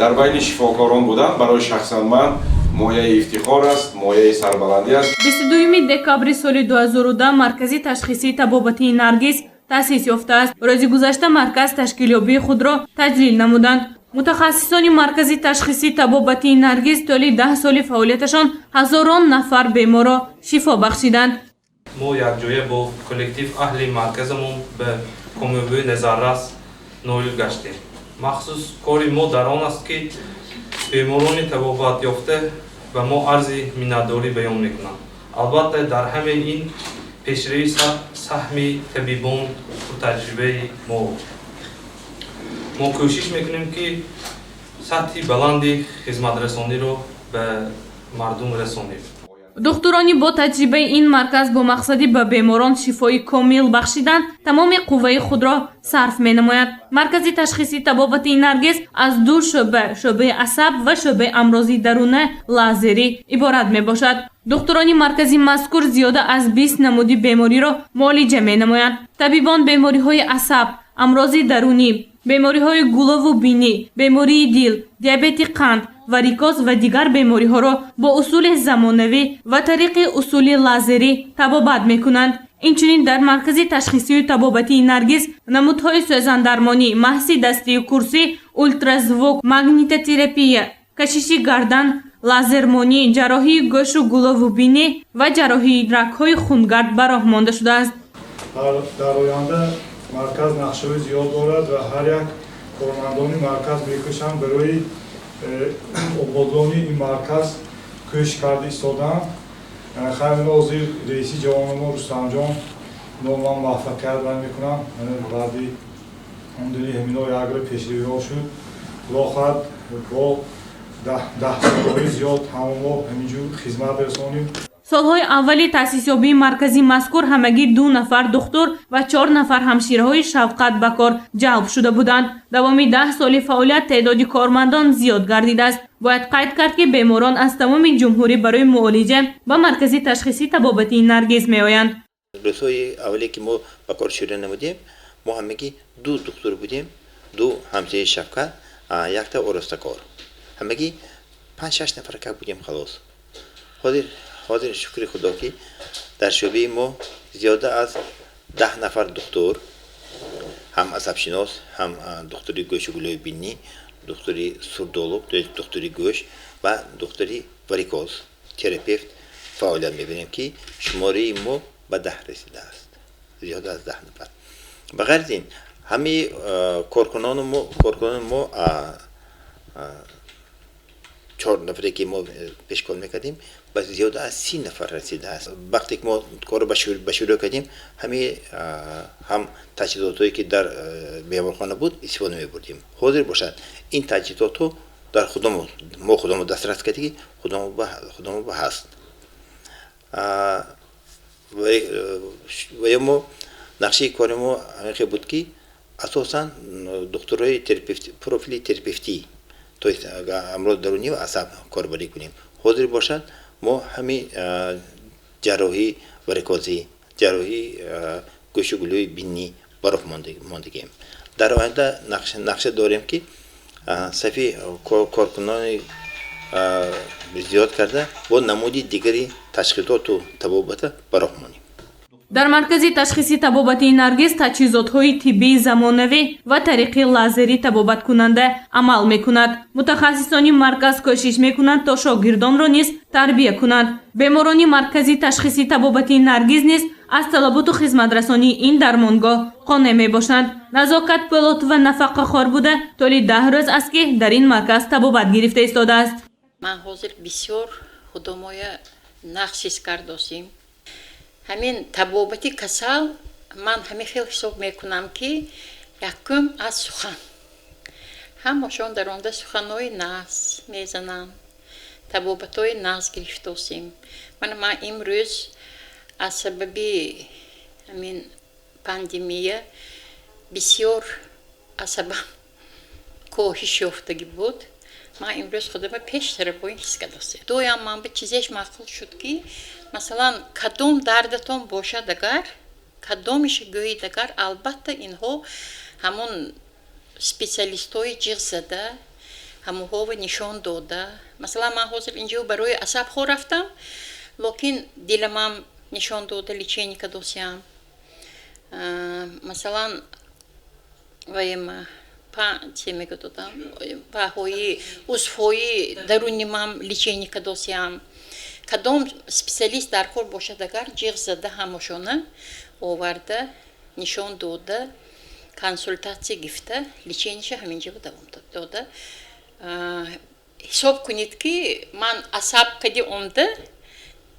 дар байни шифокорон будан барои шахсан ман мояи ифтихор аст, мояи сарбаландӣ аст. 22 декабри соли 2010 маркази ташхисии табобатии Наргиз таъсис ёфтааст. рӯзи гузашта марказ ташкилёбии худро таҷлил намуданд. мутахассисони маркази ташхисии табобатии Наргиз толи 10 соли фаъолияташон ҳазорон нафар беморро шифо бахшиданд. мо якҷоя бо коллектив аҳли марказамон ба комёбии назаррас ноил гаштем. махсус кори мо дар он аст ки беморони табобат ёфта ба мо арзи миннатдорӣ баён мекунанд. албатта дар ҳамин ин пешравии саҳми табибон таҷрибаи мо кӯшиш мекунем ки сатҳи баланди хизматрасониро ба мардум расонем. духтурони бо таҷрибаи ин марказ бо мақсади ба беморон шифои комил бахшидан тамоми қувваи худро сарф менамояд. маркази ташхисии табобатии Наргиз аз ду шӯъбаи асаб ва шӯъбаи амрози даруна лазерӣ иборат мебошад. духтурони маркази мазкур зиёда аз 20 намуди бемориро муолиҷа менамоянд. табибон бемориҳои асаб, амрози дарунӣ, бемориҳои гулову бинӣ, бемории дил, диабети қанд, варикоз ва дигар бемориҳоро бо усули замонавӣ ва тариқи усули лазерӣ табобат мекунанд. инчунин дар маркази ташхисии табобатии Наргиз намудҳои сӯзандармонӣ, маҳси дастии курсӣ, ультразвук, магнитотерапия, кашиши гардан, лазермонӣ, ҷарроҳии гӯшу гулову бинӣ ва ҷарроҳии рагҳои хунгард ба роҳ монда шудааст. дар оянда марказ нақшаҳои зиёд дорад ва ҳар як кормандони марказ мекӯшанд барои ободони ин марказ кӯш карда истоданд. хайли ҳозир раиси ҷавонамо Рустамҷон номан муваффақият байон мекунам. баъди ондани ҳамино якро пешравиҳо шуд. худо хоҳад бо 10 солҳои зиёд ҳамамо ҳаминҷур хизмат расонем. солҳои аввали таъсисёбии маркази мазкур ҳамагӣ 2 нафар духтур ва 4 нафар ҳамшираҳои шафқат ба кор ҷалб шуда буданд. давоми 10 соли фаъолият теъдоди кормандон зиёд гардидааст. бояд қайд кард ки беморон аз тамоми ҷумҳурӣ барои муолиҷа ба маркази ташхисии табобатии Наргиз меоянд. рӯзҳои аввале ки мо ба кор шурӯъ намудем, мо ҳамагӣ 2 духтур будем, 2 ҳамшираи шафқат, якта оростакор. ҳамагӣ 5-6 нафар как будем халос. ҳозир шукри худо ки дар шӯъбаи мо зиёда аз 10 нафар духтур, ҳам асабшинос, ҳам духтури гӯшу гулӯи бинӣ, духтури сурдолуг, духтури гӯш ва духтури варикоз, терапевт фаъолият мебинем ки шумораи мо ба 10 расидааст. зиёда аз 10 нафар. ба ғайр аз ин ҳамаи коркунони мо 4 нафаре ки мо пешкор мекардем ба зиёда аз 30 нафар расидааст. вақте ки мо корро ба шурӯъ кардем, ҳамаи ҳам таҷҳизотое ки дар беморхона буд истифода мебурдем. ҳозир бошад ин таҷҳизотҳо дар мо худомо дастрас кардагӣ худомо ба ҳаст. ва мо нақшаи кори мо ҳамиқе буд ки асосан духтурои профили терапевтӣ, то есть амроз дарунӣ ва асаб корбарӣ кунем. ҳозир бошад мо ҳами ҷарроҳӣ варикозӣ, ҷарроҳӣ гӯшу гулӯи бинӣ ба роҳ мондагем. дар оянда нақша дорем ки сафи коркунони зиёд карда бо намуди дигари ташхисоту табобата ба роҳ монем. дар маркази ташхисии табобатии Наргиз таҷҳизотҳои тиббии замонавӣ ва тариқи лазерӣ табобаткунанда амал мекунад. мутахассисони марказ кӯшиш мекунанд то шогирдонро низ тарбия кунанд. беморони маркази ташхисии табобатии Наргиз низ аз талаботу хизматрасонии ин дармонгоҳ қонеъ мебошанд. назокат пилот ва нафақахор буда толи 10 рӯз аст ки дар ин марказ табобат гирифта истодааст. ман ҳозир бисёр худомоя нақшис кардосим. ҳамин табобати касал ман ҳамин хел ҳисоб мекунам ки якум аз сухан. ҳамашон дар онда суханои нағз мезананд, табобатҳои нағз гирифтосим. ман имрӯз аз сабаби ҳамин пандемия бисёр асабам коҳиш ёфтагӣ буд. ман имрӯз худама пештара бо ин ҳис кардостем. доям ман ба чизеш маъқул шуд ки масалан кадом дардатон бошад агар кадомиша гӯед агар албатта инҳо ҳамон специалистҳои ҷиғ зада ҳамуҳова нишон дода. Масалан, ман ҳозир инҷо барои асабҳо рафтам, локин диламам нишон дода леченика досям. Масалан, ваема چه میگه دادم باهایی عضوهایی درونی مام لیچینیکا دوسیام کدام سپیسیالیست در کار باشد اگر جیغ زده همشونه آورده نشان داده کنسولتاسی گفته لیچینیش همینجا دوام داده حساب کنید که من عصب کدی اونده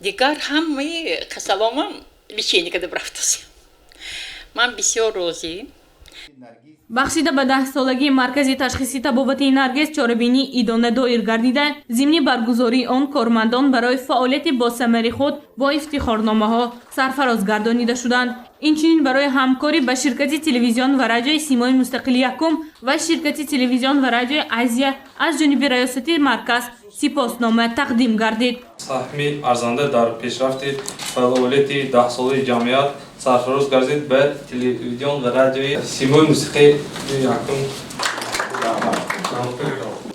دیگر همه کسالامم لیچینیکا دبرفتم من بسیار روزی бахшида ба 10 солагии маркази ташхиси табобати наргиз чорабинӣ идона доир гардида зимни баргузории он кормандон барои фаъолияти босамари худ бо ифтихорномаҳо сарфароз гардонида шуданд. инчунин барои ҳамкорӣ ба ширкати телевизион ва радиои симои мустақили якум ва ширкати телевизион ва радиои азия аз ҷониби раёсати марказ сипоснома тақдим гардид. саҳми арзанда дар пешрафти фаъолияти 10 солаи ҷамъият сарфароз гардид ба телевизион ва радиои симои мусиқии якум.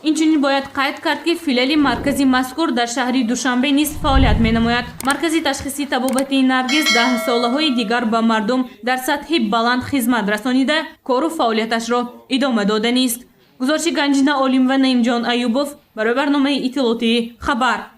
инчунин бояд қайд кард ки филиали маркази мазкур дар шаҳри душанбе низ фаъолият менамояд. маркази ташхиси табобати наргиз 10 солаҳои дигар ба мардум дар сатҳи баланд хизмат расонида кору фаъолияташро идома доданист. гузориши Ганҷина Олим ва Наимҷон Аюбов барои барномаи иттилоотии хабар.